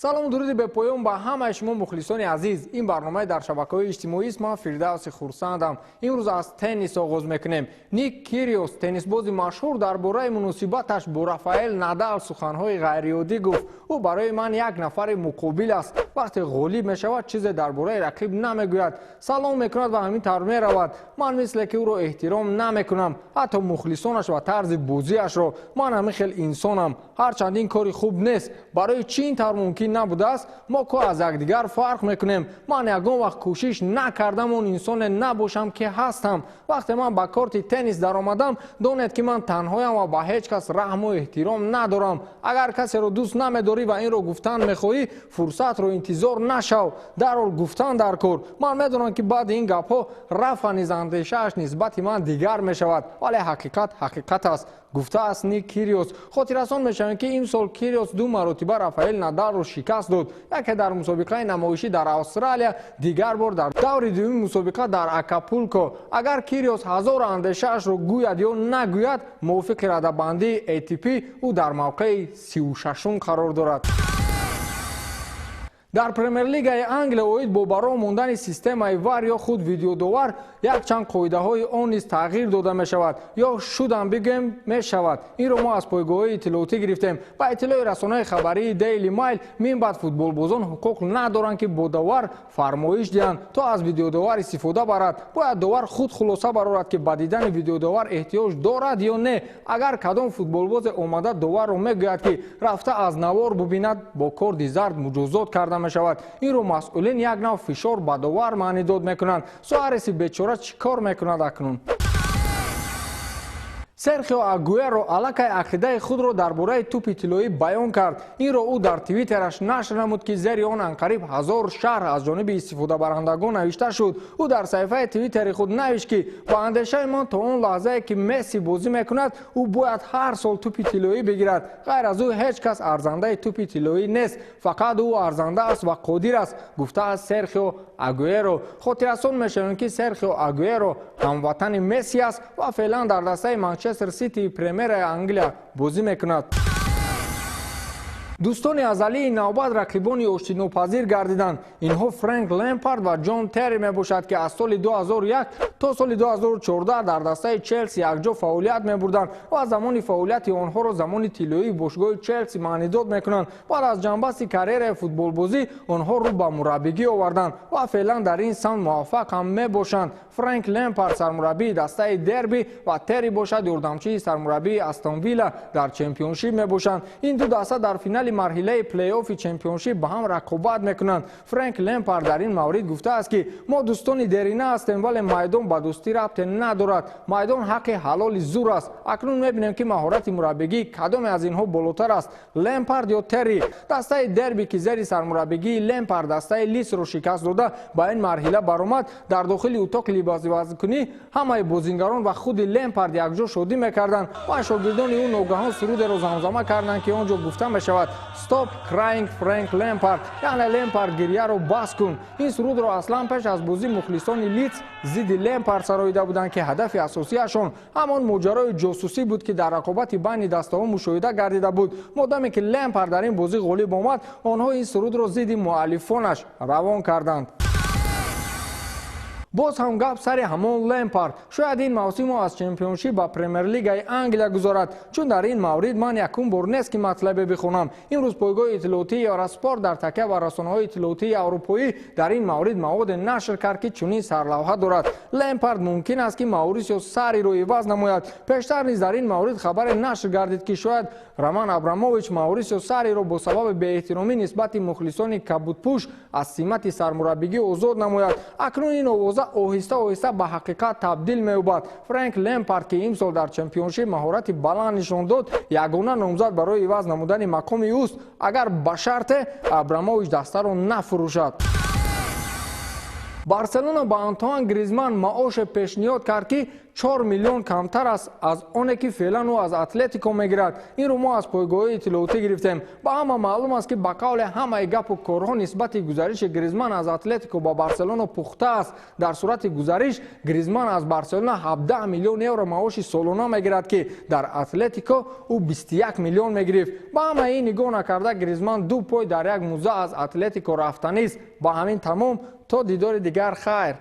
سلام و درود به پایان با همه شما مخلصان عزیز. این برنامه در شبکه‌های اجتماعی است. من فردوس خورسندم. امروز از تنیس آغاز میکنیم. نیک کیریوس تنیس باز مشهور درباره مناسبتش با رافائل نادال سخنهای غیر عادی گفت. او برای من یک نفر مقابل است. وقتی غالب میشود چیزی درباره رقیب نمیگوید. سلام میکند و همین طور میرود. من مثل که او را احترام نمیکنم. حتی مخلصانش و طرز بازیش را. من همین خیلی انسانم. هرچند این کاری خوب نیست. برای چی این طور ممکن نبوده است؟ ما که از یکدیگر فرق میکنیم. من یگان وقت کوشش نکردم اون انسان نباشم که هستم. وقتی من با کارت تنیس در آمدم دانید که من تنهایم و با هیچ کس رحم و احترام ندارم. اگر کسی رو دوست نمیداری و این رو گفتن میخواهی فرصت رو انتظار نشو. در حال گفتن در کار. من میدونم که بعد این گپ‌ها رفع نیز اندیشه‌اش نسبت من دیگر میشود. ولی حقیقت است. گفته است نیک کیریوس. خاطررسان میشوند که این سال کیریوس 2 مرتبه رافائل نادال رو شکست داد. یکی در مسابقه نمایشی در استرالیا، دیگر بار در دور دوم مسابقه در آکاپولکو. اگر کیریوس هزار اندیشه‌اش رو گوید یا نگوید موافق رده‌بندی ATP او در موقع 36م قرار دارد. در پرمیر لیگ انگلیس اوید با برای ماندن سیستم وار یا خود ویدیو داور یک چند قاعده های آن نیز تغییر داده می شود یا شدن بگیم می شود. این رو ما از پایگاه اطلاعاتی گرفتیم. با اطلاع رسانه خبری دیلی مایل من بعد فوتبال بازان حقوق ندارند که با داور فرمایش دهند تا از ویدیو داور استفاده برد. باید داور خود خلاصه برآورد که با دیدن ویدیو داور احتیاج دارد یا نه. اگر کدام فوتبال باز آمده داور رو میگوید که رفته از نوار ببیند با کارت زرد مجازات کرده می شود. این رو مسئولین یک نوع فشار به داور معنی داد میکنند. سوارز بیچاره چیکار میکند اکنون؟ سرخیو آگوئرو الکی عقیده خود را درباره توپ طلایی بیان کرد. این را او در توییترش نشر نمود که زیر آن انقریب 1000 شرح از جانب استفاده برندگان نوشته شد. او در صفحه توییتر خود نوشت که با اندیشه من تا اون لحظه که مسی بازی میکند او باید هر سال توپ طلایی بگیرد. غیر از او هیچ کس ارزنده توپ طلایی نیست. فقط او ارزنده است و قادر است. گفته است سرخیو آگوئرو. خاطررسان میشوند که سرخیو آگوئرو هموطن مسی است و فعلا در دسته منچستر سیتی پرمیر انگلیا بازی میکند. دوستان ازلی نوبت رقیبان آشتیناپذیر گردیدند. اینها فرانک لمپارد و جان تری میباشد که از سال 2001 تا سال 2014 در دسته چلسی یکجا فعالیت میبردند و زمان فعالیت آنها را زمان طلایی باشگاه چلسی معنی داد میکنند. بعد از جنبست کریر فوتبال بازی آنها رو به مربیگی آوردند و فعلا در این سمت موفق هم میباشند. فرانک لمپارد سرمربی دسته دربی و تری باشد یاردمچی سرمربی استون ویلا در چمپیونشیپ میباشند. این دو دسته در فینال مرحله پلی آف چمپیونشیپ با هم رقابت میکنند. فرانک لمپارد در این مورد گفته است که ما دوستان دیرینه هستیم ولی میدان با دوستی ربط ندارد. میدان حق حلال زور است. اکنون میبینیم که مهارت مربیگی کدام از اینها بالاتر است، لمپارد یا تری. دسته دربی که زیر سرمربیگی لمپارد دسته لیس رو شکست داده با این مرحله برآمد. در داخل اتاق لباس بازیکنی همه بازیگران و خود لمپارد یکجا شادی میکردند و شاگردان او ناگهان سرود را زمزمه کردند که آنجا گفته میشود Stop crying فرانک لمپارد، یعنی لمپارد گریه رو بس کن. این سرود را اصلا پیش از بازی مخلصان لیدز ضد لمپارد سراییده بودند که هدف اساسیشان همان ماجرای جاسوسی بود که در رقابت بین دسته‌ها مشاهده گردیده بود. مادامی که لمپارد در این بازی غالب آمد آنها این سرود را ضد مؤلفانش روان کردند. باز هم گپ سر همان لمپارد. شاید این موسم از چمپیونشیپ با پرمیر لیگ انگلیا گذارد، چون در این مورد من یکم بار نیست که مطلب بخونم. امروز پایگاه اطلاعاتی یوراسپورت در تکیه و رسانه‌های اطلاعاتی اروپایی در این مورد مواد نشر کرد که چنین سرلوحه دارد: لمپارد ممکن است که ماوریسیو ساری رو عوض نماید. پیشتر نیز در این مورد خبر نشر گردید که شاید رومان ابراموویچ ماوریسیو ساری رو با سبب بی‌احترامی نسبت مخلصان کبودپوش از سمت سرمربیگی آزاد نماید. اکنون این اوضاع آهسته به حقیقت تبدیل می‌یابد. فرانک لمپارد که امسال در چمپیونشیپ مهارت بلند نشان داد یگانه نامزد برای عوض نمودن مقام اوست اگر به شرط ابراموویچ دسته را نفروشد. بارسلونا با آنتوان گریزمان معاش پیشنهاد کرد که 4 میلیون کمتر است از آنی که فعلا او از اتلتیکو میگیرد. این رو ما از پایگاه اطلاعاتی گرفتیم. با همه معلوم است که به قول همه گپ و کارها نسبت گزارش گریزمان از اتلتیکو با بارسلونا پخته است. در صورت گزارش گریزمان از بارسلونا 17 میلیون یورو معاش سالانه میگیرد که در اتلتیکو او 21 میلیون میگرفت. با همه این نگاه نکرده گریزمان 2 پای در یک موزه از اتلتیکو رفتنی است. با همین تمام تا دیدار دیگر خیر.